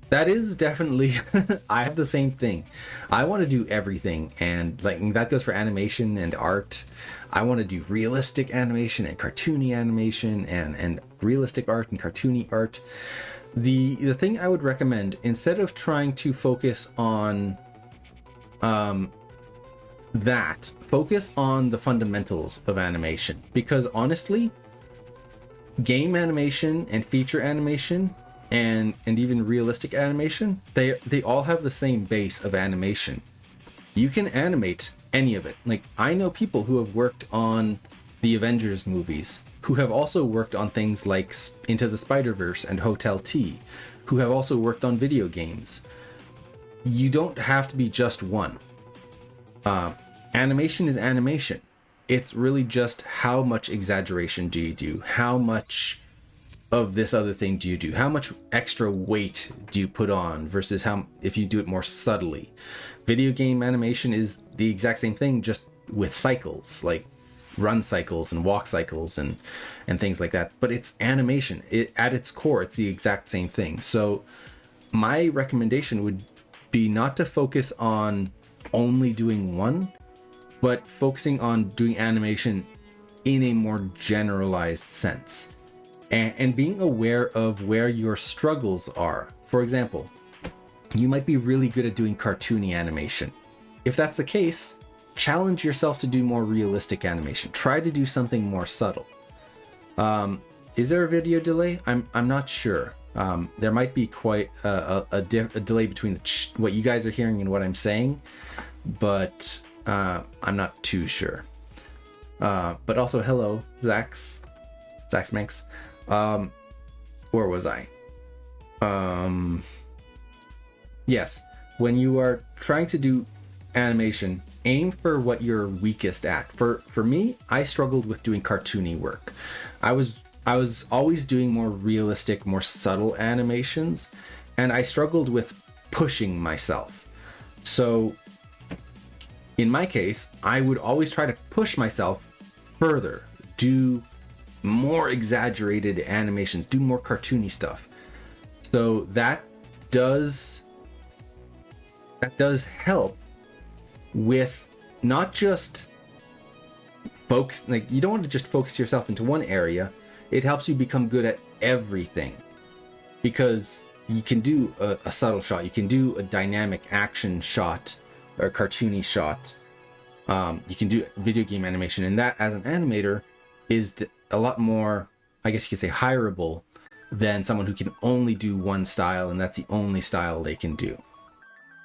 That is definitely, I have the same thing. I want to do everything, and like that goes for animation and art. I want to do realistic animation and cartoony animation and realistic art and cartoony art. The thing I would recommend, instead of trying to focus on that, focus on the fundamentals of animation, because honestly, game animation and feature animation and even realistic animation, they all have the same base of animation. You can animate any of it. Like, I know people who have worked on the Avengers movies, who have also worked on things like Into the Spider-Verse and Hotel T, who have also worked on video games. You don't have to be just one. Animation is animation. It's really just how much exaggeration do you do? How much of this other thing do you do? How much extra weight do you put on versus how if you do it more subtly? Video game animation is the exact same thing, just with cycles, like run cycles and walk cycles and things like that. But it's animation. At its core, it's the exact same thing. So my recommendation would be not to focus on only doing one, but focusing on doing animation in a more generalized sense. And being aware of where your struggles are. For example, you might be really good at doing cartoony animation. If that's the case, challenge yourself to do more realistic animation. Try to do something more subtle. Is there a video delay? I'm not sure. There might be quite a delay between what you guys are hearing and what I'm saying, but I'm not too sure. But also, hello, Zax Manx. Where was I? Yes, when you are trying to do animation, aim for what you're weakest at. For me, I struggled with doing cartoony work. I was always doing more realistic, more subtle animations, and I struggled with pushing myself. So in my case, I would always try to push myself further, do more exaggerated animations, do more cartoony stuff. So that does help with not just focus, like you don't want to just focus yourself into one area. It helps you become good at everything, because you can do a subtle shot, you can do a dynamic action shot or cartoony shot. You can do video game animation, and that as an animator is a lot more, I guess you could say, hireable than someone who can only do one style and that's the only style they can do.